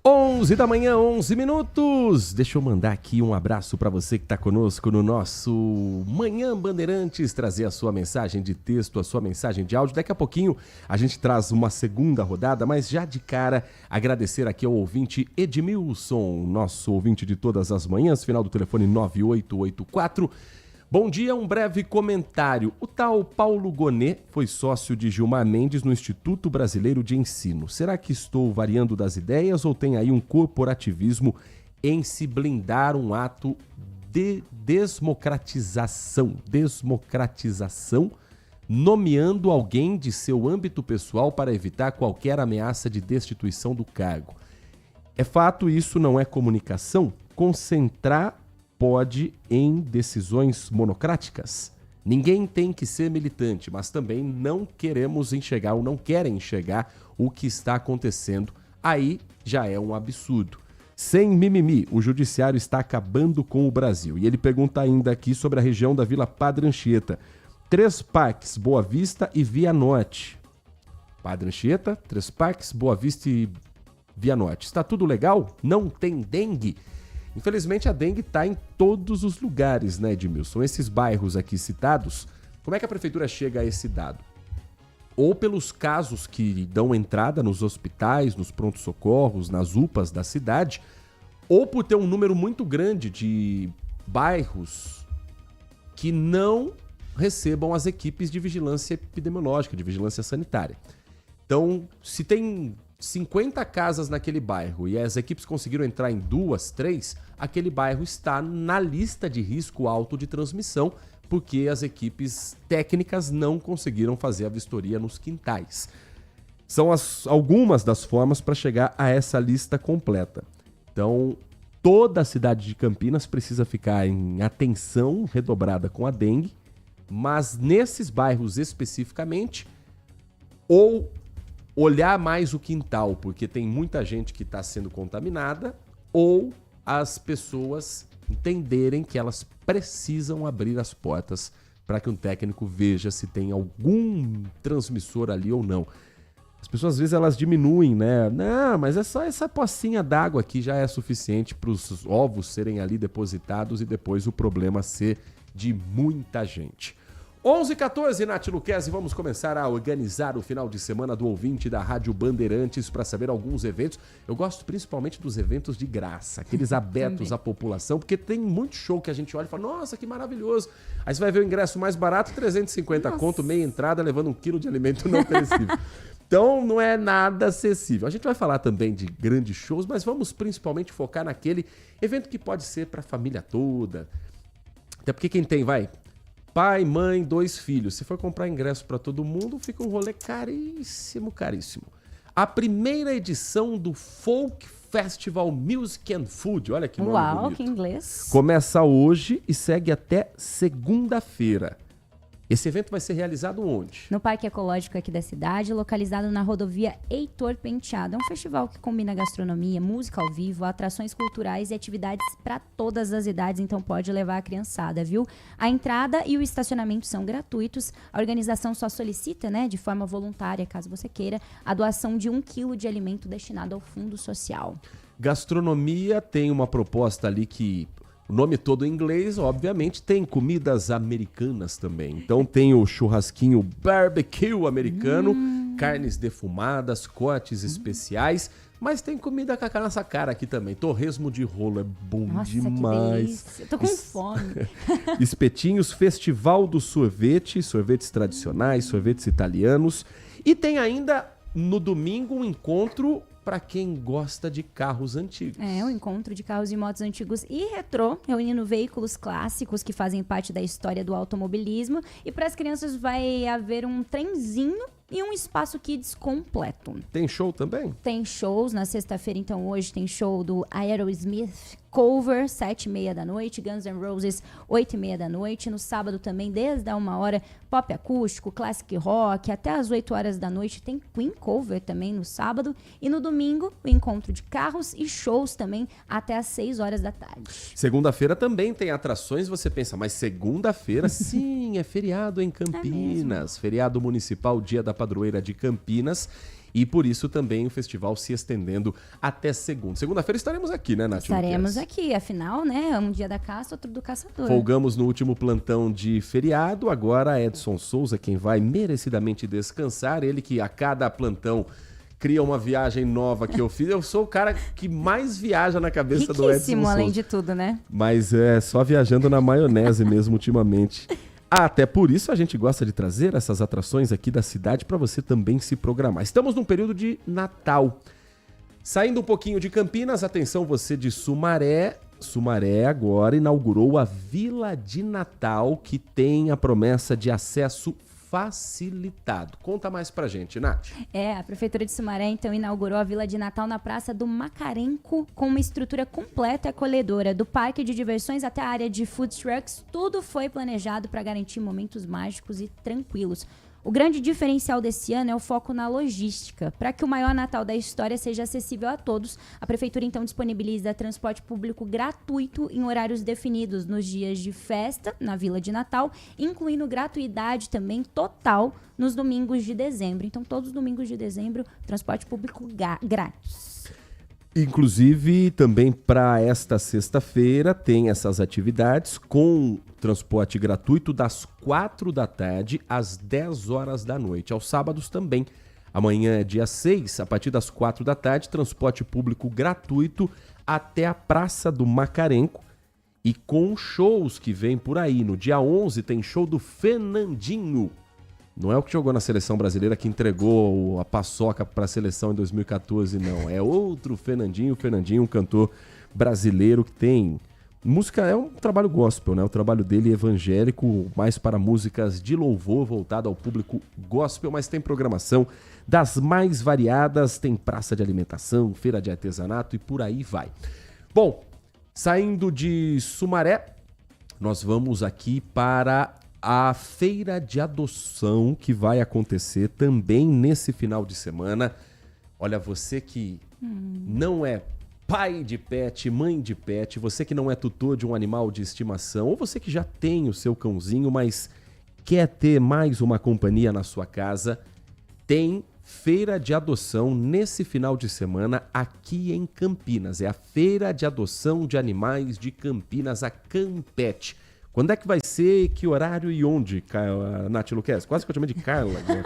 11 da manhã, 11 minutos. Deixa eu mandar aqui um abraço para você que está conosco no nosso Manhã Bandeirantes, trazer a sua mensagem de texto, a sua mensagem de áudio. Daqui a pouquinho a gente traz uma segunda rodada, mas já de cara agradecer aqui ao ouvinte Edmilson, nosso ouvinte de todas as manhãs, final do telefone 9884. Bom dia, um breve comentário. O tal Paulo Gonet foi sócio de Gilmar Mendes no Instituto Brasileiro de Ensino. Será que estou variando das ideias ou tem aí um corporativismo em se blindar um ato de desmocratização, nomeando alguém de seu âmbito pessoal para evitar qualquer ameaça de destituição do cargo? É fato, isso não é comunicação? Concentrar pode em decisões monocráticas. Ninguém tem que ser militante, mas também não queremos enxergar ou não querem enxergar o que está acontecendo. Aí já é um absurdo. Sem mimimi, o judiciário está acabando com o Brasil. E ele pergunta ainda aqui sobre a região da Vila Padre Anchieta. 3 parques, Boa Vista e Via Norte. Padre Anchieta, 3 parques, Boa Vista e Via Norte. Está tudo legal? Não tem dengue? Infelizmente, a dengue está em todos os lugares, né, Edmilson? Esses bairros aqui citados, como é que a prefeitura chega a esse dado? Ou pelos casos que dão entrada nos hospitais, nos prontos-socorros, nas UPAs da cidade, ou por ter um número muito grande de bairros que não recebam as equipes de vigilância epidemiológica, de vigilância sanitária. Então, se tem 50 casas naquele bairro e as equipes conseguiram entrar em 2, 3, aquele bairro está na lista de risco alto de transmissão, porque as equipes técnicas não conseguiram fazer a vistoria nos quintais. São algumas das formas para chegar a essa lista completa. Então, toda a cidade de Campinas precisa ficar em atenção redobrada com a dengue, mas nesses bairros especificamente, ou olhar mais o quintal, porque tem muita gente que está sendo contaminada, ou as pessoas entenderem que elas precisam abrir as portas para que um técnico veja se tem algum transmissor ali ou não. As pessoas às vezes elas diminuem, né? Não, mas é só essa pocinha d'água aqui já é suficiente para os ovos serem ali depositados e depois o problema ser de muita gente. 11h14, Nath Luquezzi, vamos começar a organizar o final de semana do ouvinte da Rádio Bandeirantes para saber alguns eventos. Eu gosto principalmente dos eventos de graça, aqueles abertos à população, porque tem muito show que a gente olha e fala, nossa, que maravilhoso. Aí você vai ver o ingresso mais barato, 350 conto, meia entrada, levando 1 quilo de alimento não perecível. Então não é nada acessível. A gente vai falar também de grandes shows, mas vamos principalmente focar naquele evento que pode ser para a família toda. Até porque quem tem, pai, mãe, 2 filhos. Se for comprar ingresso para todo mundo, fica um rolê caríssimo, caríssimo. A primeira edição do Folk Festival Music and Food, olha que nome bonito. Uau, que inglês. Começa hoje e segue até segunda-feira. Esse evento vai ser realizado onde? No Parque Ecológico aqui da cidade, localizado na rodovia Heitor Penteado. É um festival que combina gastronomia, música ao vivo, atrações culturais e atividades para todas as idades, então pode levar a criançada, viu? A entrada e o estacionamento são gratuitos. A organização só solicita, de forma voluntária, caso você queira, a doação de 1 quilo de alimento destinado ao Fundo Social. Gastronomia tem uma proposta ali que... O nome todo em inglês, obviamente, tem comidas americanas também. Então tem o churrasquinho barbecue americano, carnes defumadas, cortes especiais, mas tem comida com a nossa cara aqui também. Torresmo de rolo é bom demais. Que delícia. Eu tô com fome. Espetinhos, Festival do Sorvete, sorvetes tradicionais, sorvetes italianos. E tem ainda, no domingo, um encontro para quem gosta de carros antigos. É, um encontro de carros e motos antigos e retrô, reunindo veículos clássicos que fazem parte da história do automobilismo. E para as crianças vai haver um trenzinho e um espaço kids completo. Tem show também? Tem shows na sexta-feira, então hoje tem show do Aerosmith Cover, 7h30 da noite, Guns N' Roses, 8h30 da noite. No sábado também, desde a 1h, pop acústico, classic rock, até as 8 horas da noite tem Queen Cover também no sábado. E no domingo, o encontro de carros e shows também até as 6 horas da tarde. Segunda-feira também tem atrações, você pensa, mas segunda-feira, sim, é feriado em Campinas. Feriado municipal, Dia da Padroeira de Campinas. E por isso também o festival se estendendo até segunda. Segunda-feira estaremos aqui, né, Nath? Estaremos aqui, afinal, né? Um dia da caça, outro do caçador. Folgamos no último plantão de feriado. Agora Edson Souza, quem vai merecidamente descansar. Ele que a cada plantão cria uma viagem nova que eu fiz. Eu sou o cara que mais viaja na cabeça do Edson Souza. Além de tudo, né? Mas é só viajando na maionese mesmo ultimamente. Até por isso a gente gosta de trazer essas atrações aqui da cidade para você também se programar. Estamos num período de Natal. Saindo um pouquinho de Campinas, atenção você de Sumaré. Sumaré agora inaugurou a Vila de Natal, que tem a promessa de acesso facilitado. Conta mais pra gente, Nath. A Prefeitura de Sumaré, então, inaugurou a Vila de Natal na Praça do Macarenco, com uma estrutura completa e acolhedora, do parque de diversões até a área de food trucks. Tudo foi planejado para garantir momentos mágicos e tranquilos. O grande diferencial desse ano é o foco na logística. Para que o maior Natal da história seja acessível a todos, a Prefeitura então disponibiliza transporte público gratuito em horários definidos nos dias de festa na Vila de Natal, incluindo gratuidade também total nos domingos de dezembro. Então, todos os domingos de dezembro, transporte público grátis. Inclusive, também para esta sexta-feira tem essas atividades com transporte gratuito das 4 da tarde às 10 horas da noite. Aos sábados também. Amanhã, dia 6, a partir das 4 da tarde, transporte público gratuito até a Praça do Macarenco e com shows que vem por aí. No dia 11 tem show do Fernandinho. Não é o que jogou na seleção brasileira que entregou a paçoca para a seleção em 2014, não. É outro Fernandinho. O Fernandinho, um cantor brasileiro que tem música, é um trabalho gospel, né? O trabalho dele é evangélico, mais para músicas de louvor, voltado ao público gospel, mas tem programação das mais variadas, tem praça de alimentação, feira de artesanato e por aí vai. Bom, saindo de Sumaré, nós vamos aqui para a feira de adoção que vai acontecer também nesse final de semana. Olha, você que não é pai de pet, mãe de pet, você que não é tutor de um animal de estimação, ou você que já tem o seu cãozinho, mas quer ter mais uma companhia na sua casa, tem feira de adoção nesse final de semana aqui em Campinas. É a Feira de Adoção de Animais de Campinas, a Campet. Quando é que vai ser, que horário e onde, Nath Luquez? Quase que eu chamei de Carla. Né?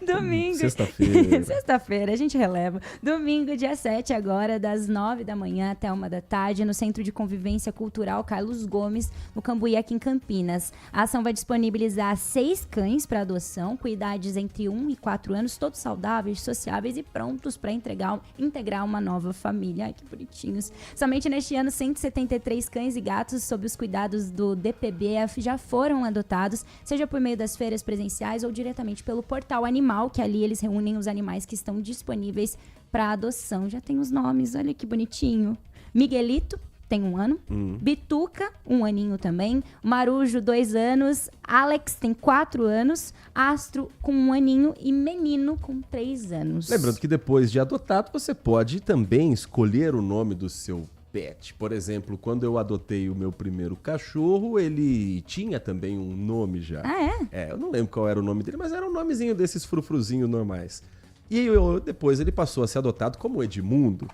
Domingo. Sexta-feira. Sexta-feira, a gente releva. Domingo, dia 7, agora, das 9 da manhã até 1 da tarde, no Centro de Convivência Cultural Carlos Gomes, no Cambuí, aqui em Campinas. A ação vai disponibilizar 6 cães para adoção, com idades entre 1 e 4 anos, todos saudáveis, sociáveis e prontos para integrar uma nova família. Ai, que bonitinhos. Somente neste ano, 173 cães e gatos sob os cuidados do DPBF já foram adotados, seja por meio das feiras presenciais ou diretamente pelo Portal Animal, que ali eles reúnem os animais que estão disponíveis para adoção. Já tem os nomes, olha que bonitinho. Miguelito, tem 1 ano. Bituca, 1 aninho também. Marujo, 2 anos. Alex, tem 4 anos. Astro, com 1 aninho. E Menino, com 3 anos. Lembrando que depois de adotado, você pode também escolher o nome do seu pet. Por exemplo, quando eu adotei o meu primeiro cachorro, ele tinha também um nome já. Ah, é? Eu não lembro qual era o nome dele, mas era um nomezinho desses frufruzinhos normais. E depois ele passou a ser adotado como Edmundo.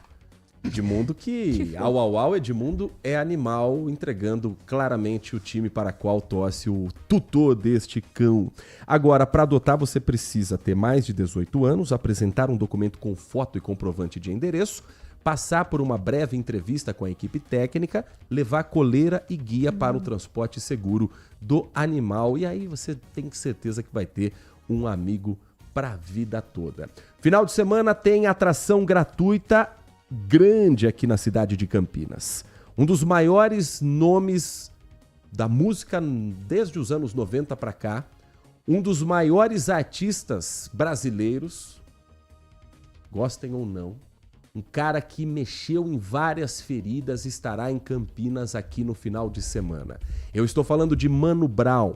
Edmundo que au, Edmundo é animal, entregando claramente o time para qual torce o tutor deste cão. Agora, para adotar, você precisa ter mais de 18 anos, apresentar um documento com foto e comprovante de endereço, passar por uma breve entrevista com a equipe técnica, levar coleira e guia para o transporte seguro do animal. E aí você tem certeza que vai ter um amigo para a vida toda. Final de semana tem atração gratuita grande aqui na cidade de Campinas. Um dos maiores nomes da música desde os anos 90 para cá, um dos maiores artistas brasileiros, gostem ou não, um cara que mexeu em várias feridas, estará em Campinas aqui no final de semana. Eu estou falando de Mano Brown,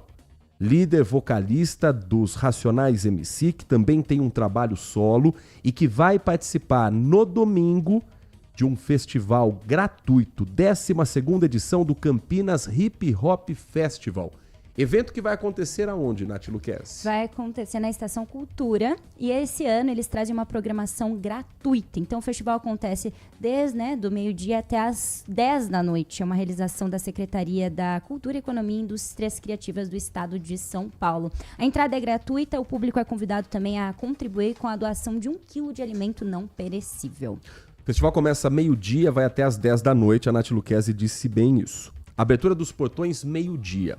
líder vocalista dos Racionais MC, que também tem um trabalho solo e que vai participar no domingo de um festival gratuito, 12ª edição do Campinas Hip Hop Festival. Evento que vai acontecer aonde, Nath Luquez? Vai acontecer na Estação Cultura e esse ano eles trazem uma programação gratuita. Então o festival acontece desde do meio-dia até as 10 da noite. É uma realização da Secretaria da Cultura, Economia e Indústrias Criativas do Estado de São Paulo. A entrada é gratuita, o público é convidado também a contribuir com a doação de 1 quilo de alimento não perecível. O festival começa meio-dia, vai até as 10 da noite. A Nath Luquez disse bem isso. Abertura dos portões, meio-dia.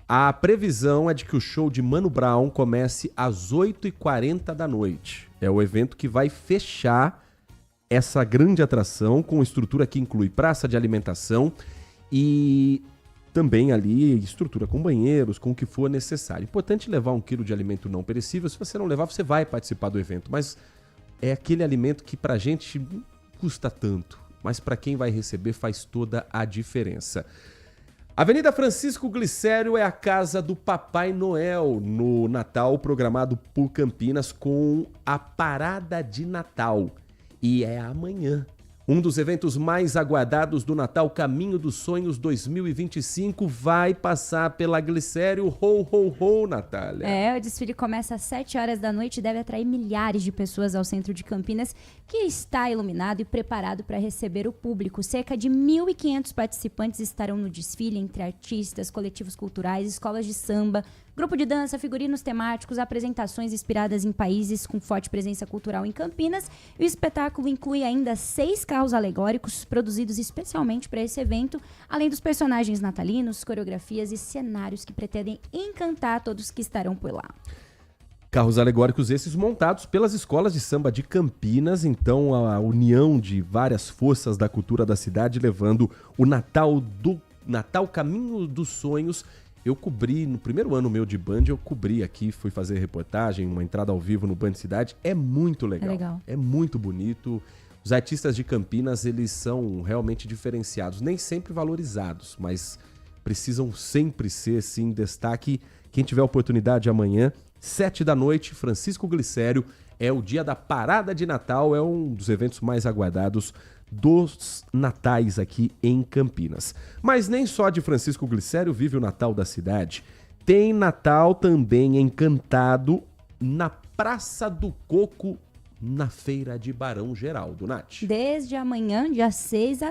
A previsão é de que o show de Mano Brown comece às 8h40 da noite. É o evento que vai fechar essa grande atração com estrutura que inclui praça de alimentação e também ali estrutura com banheiros, com o que for necessário. Importante levar 1 quilo de alimento não perecível. Se você não levar, você vai participar do evento. Mas é aquele alimento que pra gente custa tanto, mas para quem vai receber faz toda a diferença. Avenida Francisco Glicério é a casa do Papai Noel no Natal, programado por Campinas com a Parada de Natal. E é amanhã. Um dos eventos mais aguardados do Natal, Caminho dos Sonhos 2025, vai passar pela Glicério. Ho, ho, ho, Natália. O desfile começa às 7 horas da noite e deve atrair milhares de pessoas ao centro de Campinas, que está iluminado e preparado para receber o público. Cerca de 1.500 participantes estarão no desfile, entre artistas, coletivos culturais, escolas de samba, grupo de dança, figurinos temáticos, apresentações inspiradas em países com forte presença cultural em Campinas. E o espetáculo inclui ainda 6 carros alegóricos produzidos especialmente para esse evento, além dos personagens natalinos, coreografias e cenários que pretendem encantar todos que estarão por lá. Carros alegóricos esses montados pelas escolas de samba de Campinas, então a união de várias forças da cultura da cidade, levando o Natal Caminho dos Sonhos. Eu cobri, no primeiro ano meu de Band, eu cobri aqui, fui fazer reportagem, uma entrada ao vivo no Band Cidade. É muito legal. É legal. É muito bonito. Os artistas de Campinas, eles são realmente diferenciados, nem sempre valorizados, mas precisam sempre ser, sim, destaque. Quem tiver oportunidade amanhã, 7 da noite, Francisco Glicério, é o dia da Parada de Natal, é um dos eventos mais aguardados dos natais aqui em Campinas. Mas nem só de Francisco Glicério vive o Natal da cidade. Tem Natal também encantado na Praça do Coco, na Feira de Barão Geraldo, Nath. Desde amanhã, dia 6,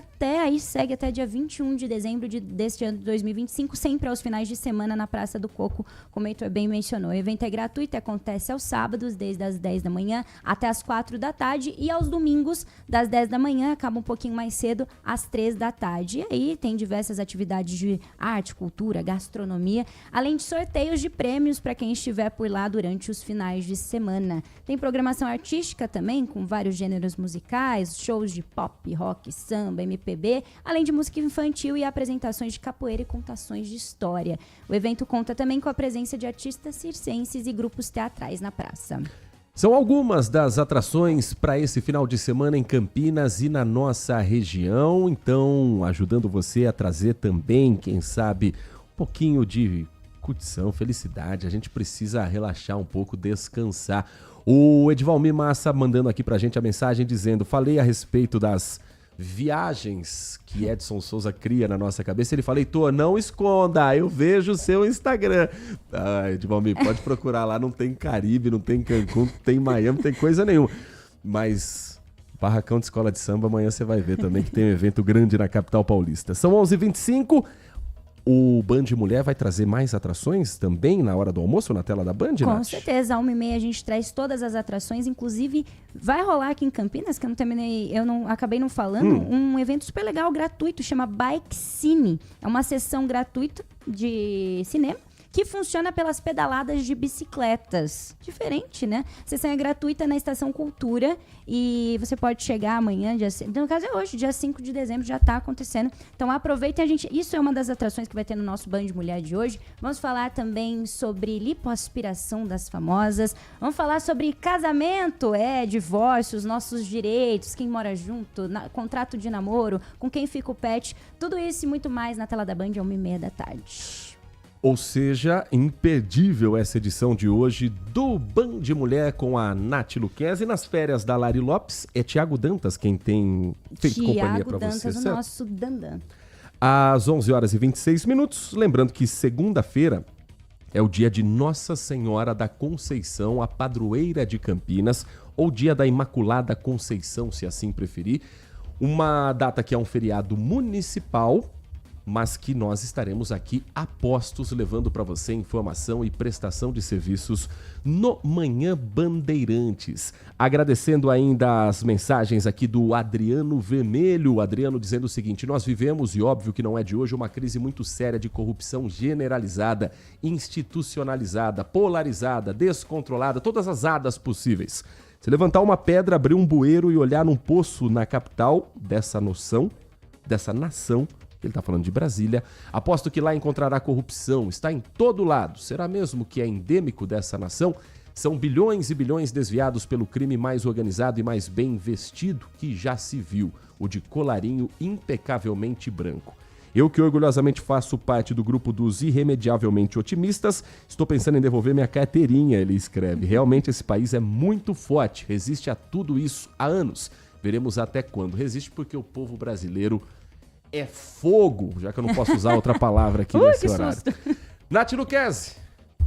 segue até dia 21 de dezembro deste ano de 2025, sempre aos finais de semana na Praça do Coco, como o Heitor bem mencionou. O evento é gratuito e acontece aos sábados, desde as 10 da manhã até as 4 da tarde, e aos domingos, das 10 da manhã, acaba um pouquinho mais cedo, às 3 da tarde. E aí tem diversas atividades de arte, cultura, gastronomia, além de sorteios de prêmios para quem estiver por lá durante os finais de semana. Tem programação artística também, com vários gêneros musicais, shows de pop, rock, samba, MPB, além de música infantil e apresentações de capoeira e contações de história. O evento conta também com a presença de artistas circenses e grupos teatrais na praça. São algumas das atrações para esse final de semana em Campinas e na nossa região, então ajudando você a trazer também, quem sabe, um pouquinho de curtição, felicidade. A gente precisa relaxar um pouco, descansar. O Edvalmir Massa mandando aqui pra gente a mensagem dizendo: falei a respeito das viagens que Edson Souza cria na nossa cabeça. Ele fala: Heitor, não esconda, eu vejo o seu Instagram. Edvalmir, pode procurar lá, não tem Caribe, não tem Cancún, não tem Miami, não tem coisa nenhuma. Mas barracão de escola de samba, amanhã você vai ver também que tem um evento grande na capital paulista. São 11h25. O Band Mulher vai trazer mais atrações também na hora do almoço na tela da Band, Com Nath? certeza, às 1h30 a gente traz todas as atrações, inclusive vai rolar aqui em Campinas, que acabei não falando, um evento super legal, gratuito, chama Bike Cine. É uma sessão gratuita de cinema que funciona pelas pedaladas de bicicletas. Diferente, né? A sessão é gratuita na Estação Cultura e você pode chegar amanhã, no caso é hoje, dia 5 de dezembro, já está acontecendo. Então aproveitem, isso é uma das atrações que vai ter no nosso Band Mulher de hoje. Vamos falar também sobre lipoaspiração das famosas, vamos falar sobre casamento, divórcio, os nossos direitos, quem mora junto, contrato de namoro, com quem fica o pet, tudo isso e muito mais na tela da Band, 1h30 da tarde. Ou seja, imperdível essa edição de hoje do Band Mulher com a Nath Luquezzi. Nas férias da Lari Lopes, é Thiago Dantas quem tem feito companhia para você, Thiago Dantas, o nosso Dandan. Às 11h26, lembrando que segunda-feira é o dia de Nossa Senhora da Conceição, a padroeira de Campinas, ou dia da Imaculada Conceição, se assim preferir. Uma data que é um feriado municipal, mas que nós estaremos aqui a postos levando para você informação e prestação de serviços no Manhã Bandeirantes. Agradecendo ainda as mensagens aqui do Adriano Vermelho, Adriano dizendo o seguinte: nós vivemos, e óbvio que não é de hoje, uma crise muito séria de corrupção generalizada, institucionalizada, polarizada, descontrolada, todas as hadas possíveis. Se levantar uma pedra, abrir um bueiro e olhar num poço na capital dessa nação, ele está falando de Brasília, aposto que lá encontrará corrupção, está em todo lado. Será mesmo que é endêmico dessa nação? São bilhões e bilhões desviados pelo crime mais organizado e mais bem investido que já se viu, o de colarinho impecavelmente branco. Eu que orgulhosamente faço parte do grupo dos irremediavelmente otimistas, estou pensando em devolver minha carteirinha, ele escreve. Realmente esse país é muito forte, resiste a tudo isso há anos. Veremos até quando. Resiste porque o povo brasileiro é fogo, já que eu não posso usar outra palavra aqui nesse horário. Nath Luquezzi,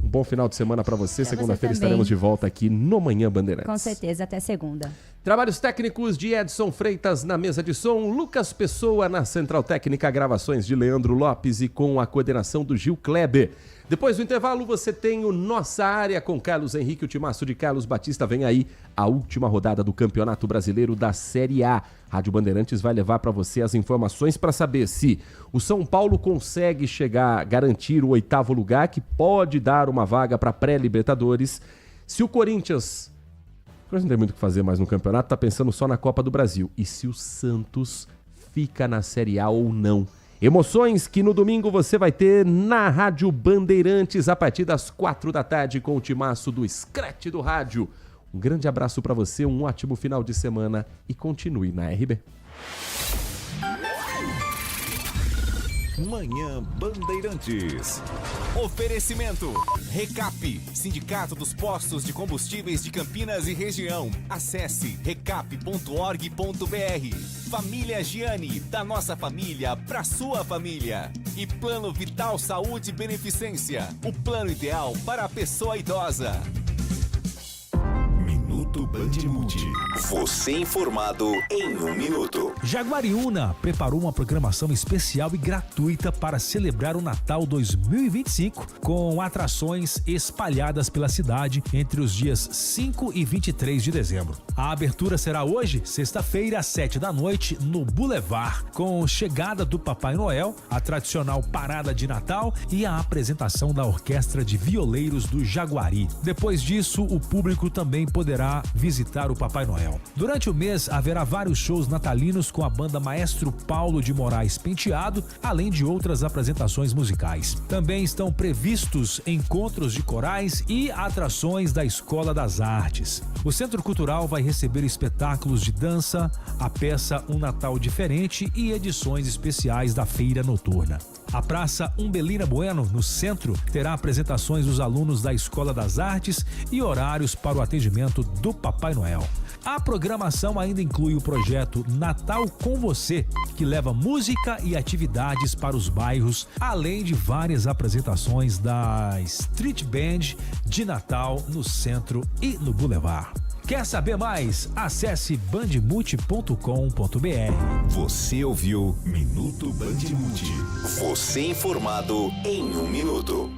um bom final de semana para você. Segunda-feira estaremos de volta aqui no Manhã Bandeirantes. Com certeza, até segunda. Trabalhos técnicos de Edson Freitas na mesa de som, Lucas Pessoa na Central Técnica, gravações de Leandro Lopes e com a coordenação do Gil Kleber. Depois do intervalo você tem o Nossa Área com Carlos Henrique, o timaço de Carlos Batista. Vem aí a última rodada do Campeonato Brasileiro da Série A. Rádio Bandeirantes vai levar para você as informações para saber se o São Paulo consegue garantir o 8º lugar, que pode dar uma vaga para pré-Libertadores. Se o Corinthians não tem muito o que fazer mais no campeonato, tá pensando só na Copa do Brasil. E se o Santos fica na Série A ou não. Emoções que no domingo você vai ter na Rádio Bandeirantes a partir das 4 da tarde com o timaço do Scratch do Rádio. Um grande abraço para você, um ótimo final de semana e continue na RB. Manhã Bandeirantes. Oferecimento Recap, Sindicato dos Postos de Combustíveis de Campinas e Região. Acesse recap.org.br. Família Giani, da nossa família pra sua família. E Plano Vital Saúde e Beneficência, o plano ideal para a pessoa idosa. Minuto Bandmuti. Você informado em 1 minuto. Jaguariúna preparou uma programação especial e gratuita para celebrar o Natal 2025 com atrações espalhadas pela cidade entre os dias 5 e 23 de dezembro. A abertura será hoje, sexta-feira, às 7 da noite, no Boulevard, com chegada do Papai Noel, a tradicional parada de Natal e a apresentação da Orquestra de Violeiros do Jaguari. Depois disso, o público também poderá visitar o Papai Noel. Durante o mês, haverá vários shows natalinos com a banda Maestro Paulo de Moraes Penteado, além de outras apresentações musicais. Também estão previstos encontros de corais e atrações da Escola das Artes. O Centro Cultural vai receber espetáculos de dança, a peça Um Natal Diferente e edições especiais da Feira Noturna. A Praça Umbelina Bueno, no centro, terá apresentações dos alunos da Escola das Artes e horários para o atendimento do Papai Noel. A programação ainda inclui o projeto Natal com Você, que leva música e atividades para os bairros, além de várias apresentações da Street Band de Natal no centro e no Boulevard. Quer saber mais? Acesse bandmuti.com.br. Você ouviu Minuto Bandmuti. Você informado em 1 minuto.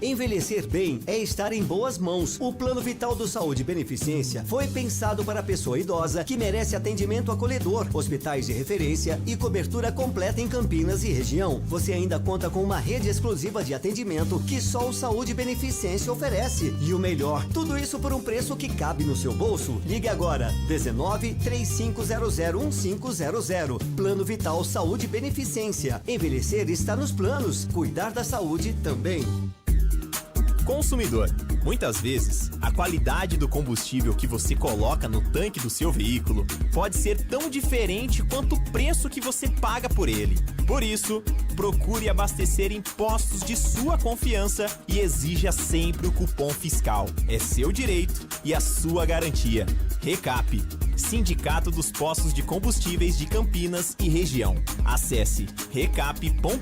Envelhecer bem é estar em boas mãos. O Plano Vital do Saúde Beneficência foi pensado para a pessoa idosa que merece atendimento acolhedor, hospitais de referência e cobertura completa em Campinas e região. Você ainda conta com uma rede exclusiva de atendimento que só o Saúde Beneficência oferece. E o melhor, tudo isso por um preço que cabe no seu bolso. Ligue agora, 19 3500 1500. Plano Vital Saúde Beneficência. Envelhecer está nos planos, cuidar da saúde também. Consumidor, muitas vezes, a qualidade do combustível que você coloca no tanque do seu veículo pode ser tão diferente quanto o preço que você paga por ele. Por isso, procure abastecer em postos de sua confiança e exija sempre o cupom fiscal. É seu direito e a sua garantia. Recap, Sindicato dos Postos de Combustíveis de Campinas e Região. Acesse recap.org.br.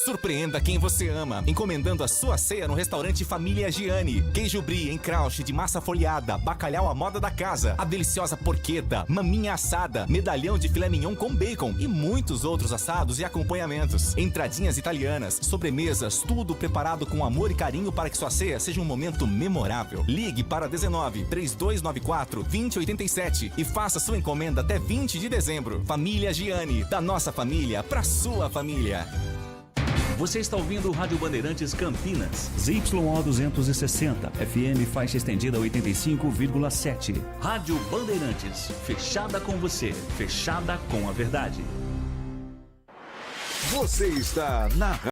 Surpreenda quem você ama, encomendando a sua ceia no restaurante Família Giani. Queijo brie em crouch de massa folhada, bacalhau à moda da casa, a deliciosa porqueta, maminha assada, medalhão de filé mignon com bacon e muitos outros assados e acompanhamentos. Entradinhas italianas, sobremesas, tudo preparado com amor e carinho para que sua ceia seja um momento memorável. Ligue para 19 3294 2087 e faça sua encomenda até 20 de dezembro. Família Giani, da nossa família para sua família. Você está ouvindo o Rádio Bandeirantes Campinas, ZYO 260, FM faixa estendida 85,7. Rádio Bandeirantes, fechada com você, fechada com a verdade. Você está na